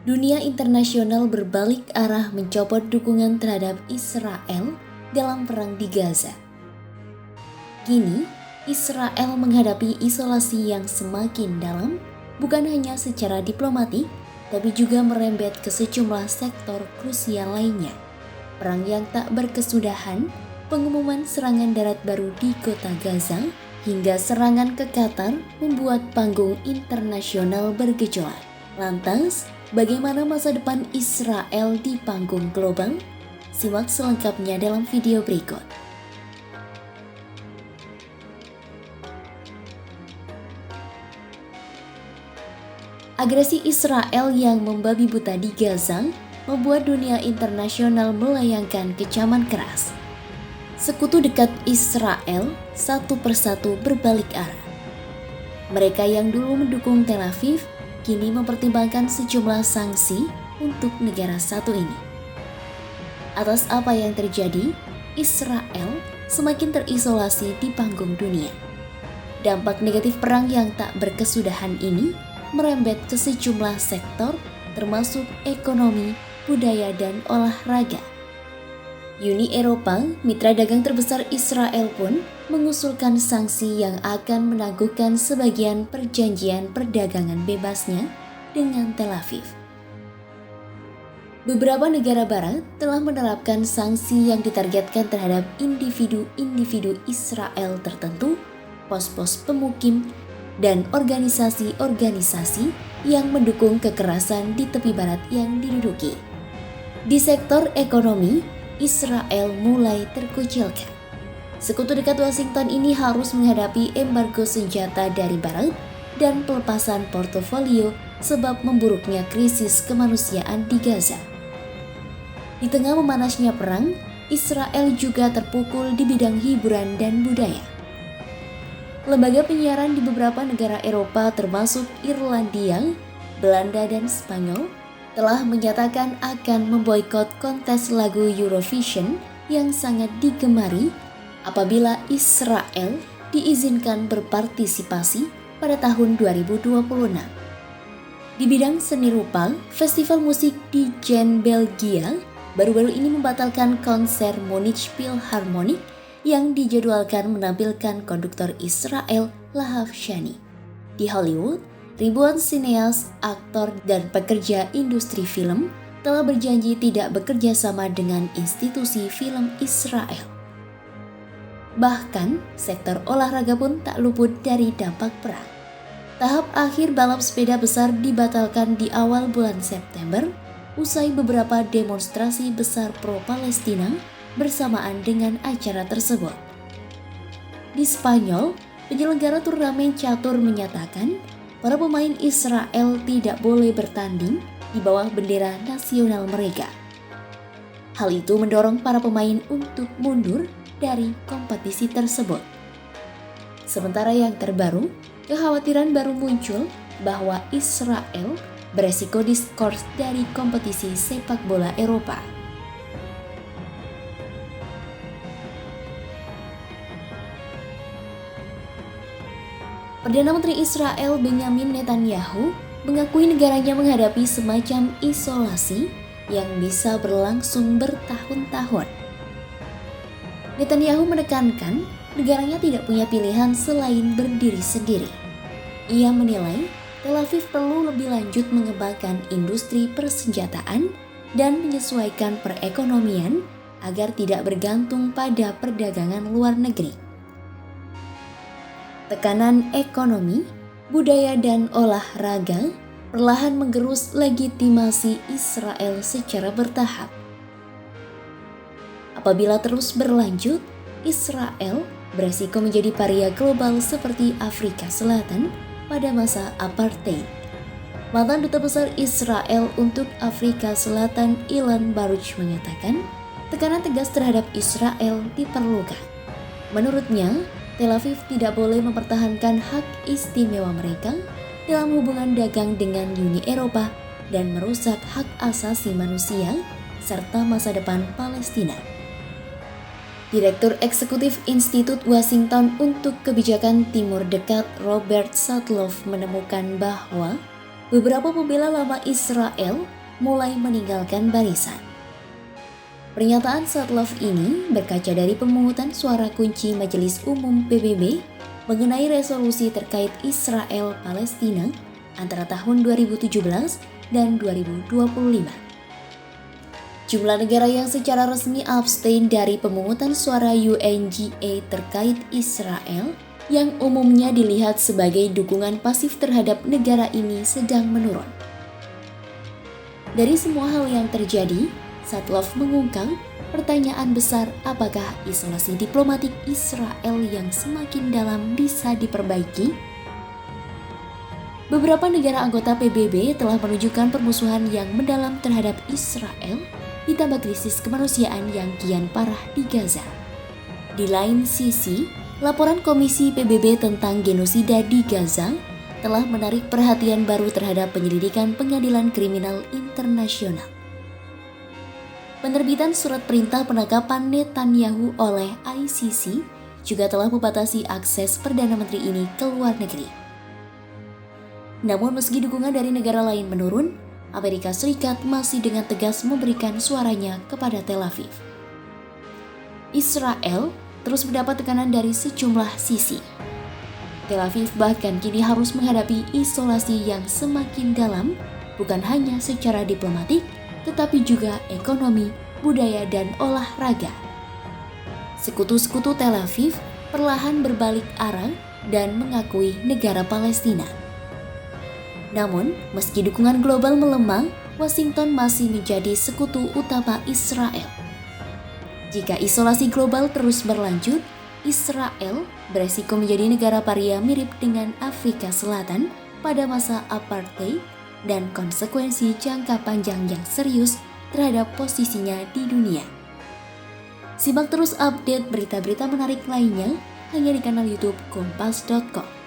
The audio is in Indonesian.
Dunia internasional berbalik arah mencopot dukungan terhadap Israel dalam perang di Gaza. Kini, Israel menghadapi isolasi yang semakin dalam, bukan hanya secara diplomatik, tapi juga merembet ke sejumlah sektor krusial lainnya. Perang yang tak berkesudahan, pengumuman serangan darat baru di kota Gaza, hingga serangan ke Qatar membuat panggung internasional bergejolak. Lantas, bagaimana masa depan Israel di panggung global? Simak selengkapnya dalam video berikut. Agresi Israel yang membabi buta di Gaza membuat dunia internasional melayangkan kecaman keras. Sekutu dekat Israel satu persatu berbalik arah. Mereka yang dulu mendukung Tel Aviv kini mempertimbangkan sejumlah sanksi untuk negara satu ini. Atas apa yang terjadi, Israel semakin terisolasi di panggung dunia. Dampak negatif perang yang tak berkesudahan ini merembet ke sejumlah sektor termasuk ekonomi, budaya, dan olahraga. Uni Eropa, mitra dagang terbesar Israel pun mengusulkan sanksi yang akan menangguhkan sebagian perjanjian perdagangan bebasnya dengan Tel Aviv. Beberapa negara barat telah menerapkan sanksi yang ditargetkan terhadap individu-individu Israel tertentu, pos-pos pemukim, dan organisasi-organisasi yang mendukung kekerasan di tepi barat yang diduduki. Di sektor ekonomi, Israel mulai terkucilkan. Sekutu dekat Washington ini harus menghadapi embargo senjata dari Barat dan pelepasan portofolio sebab memburuknya krisis kemanusiaan di Gaza. Di tengah memanasnya perang, Israel juga terpukul di bidang hiburan dan budaya. Lembaga penyiaran di beberapa negara Eropa termasuk Irlandia, Belanda, dan Spanyol telah menyatakan akan memboikot kontes lagu Eurovision yang sangat digemari apabila Israel diizinkan berpartisipasi pada tahun 2026. Di bidang seni rupa, festival musik di Gent, Belgia baru-baru ini membatalkan konser Munich Philharmonic yang dijadwalkan menampilkan konduktor Israel Lahav Shani. Di Hollywood, ribuan sineas, aktor, dan pekerja industri film telah berjanji tidak bekerja sama dengan institusi film Israel. Bahkan, sektor olahraga pun tak luput dari dampak perang. Tahap akhir balap sepeda besar dibatalkan di awal bulan September, usai beberapa demonstrasi besar pro-Palestina bersamaan dengan acara tersebut. Di Spanyol, penyelenggara turnamen catur menyatakan para pemain Israel tidak boleh bertanding di bawah bendera nasional mereka. Hal itu mendorong para pemain untuk mundur dari kompetisi tersebut. Sementara yang terbaru, kekhawatiran baru muncul bahwa Israel beresiko diskors dari kompetisi sepak bola Eropa. Perdana Menteri Israel Benjamin Netanyahu mengakui negaranya menghadapi semacam isolasi yang bisa berlangsung bertahun-tahun. Netanyahu menekankan negaranya tidak punya pilihan selain berdiri sendiri. Ia menilai Tel Aviv perlu lebih lanjut mengembangkan industri persenjataan dan menyesuaikan perekonomian agar tidak bergantung pada perdagangan luar negeri. Tekanan ekonomi, budaya, dan olahraga perlahan menggerus legitimasi Israel secara bertahap. Apabila terus berlanjut, Israel beresiko menjadi paria global seperti Afrika Selatan pada masa apartheid. Mantan Duta Besar Israel untuk Afrika Selatan Ilan Baruch menyatakan, tekanan tegas terhadap Israel diperlukan. Menurutnya, Tel Aviv tidak boleh mempertahankan hak istimewa mereka dalam hubungan dagang dengan Uni Eropa dan merusak hak asasi manusia serta masa depan Palestina. Direktur Eksekutif Institut Washington untuk Kebijakan Timur Dekat Robert Sudloff menemukan bahwa beberapa pembela lama Israel mulai meninggalkan barisan. Pernyataan Satlov ini berkaca dari pemungutan suara kunci Majelis Umum PBB mengenai resolusi terkait Israel-Palestina antara tahun 2017 dan 2025. Jumlah negara yang secara resmi abstain dari pemungutan suara UNGA terkait Israel yang umumnya dilihat sebagai dukungan pasif terhadap negara ini sedang menurun. Dari semua hal yang terjadi, Satlov mengungkap pertanyaan besar apakah isolasi diplomatik Israel yang semakin dalam bisa diperbaiki? Beberapa negara anggota PBB telah menunjukkan permusuhan yang mendalam terhadap Israel ditambah krisis kemanusiaan yang kian parah di Gaza. Di lain sisi, laporan Komisi PBB tentang genosida di Gaza telah menarik perhatian baru terhadap penyelidikan Pengadilan Kriminal Internasional. Penerbitan surat perintah penangkapan Netanyahu oleh ICC juga telah membatasi akses Perdana Menteri ini ke luar negeri. Namun meski dukungan dari negara lain menurun, Amerika Serikat masih dengan tegas memberikan suaranya kepada Tel Aviv. Israel terus mendapat tekanan dari sejumlah sisi. Tel Aviv bahkan kini harus menghadapi isolasi yang semakin dalam, bukan hanya secara diplomatik, tetapi juga ekonomi, budaya, dan olahraga. Sekutu-sekutu Tel Aviv perlahan berbalik arah dan mengakui negara Palestina. Namun, meski dukungan global melemah, Washington masih menjadi sekutu utama Israel. Jika isolasi global terus berlanjut, Israel beresiko menjadi negara paria mirip dengan Afrika Selatan pada masa apartheid dan konsekuensi jangka panjang yang serius terhadap posisinya di dunia. Simak terus update berita-berita menarik lainnya hanya di kanal YouTube Kompas.com.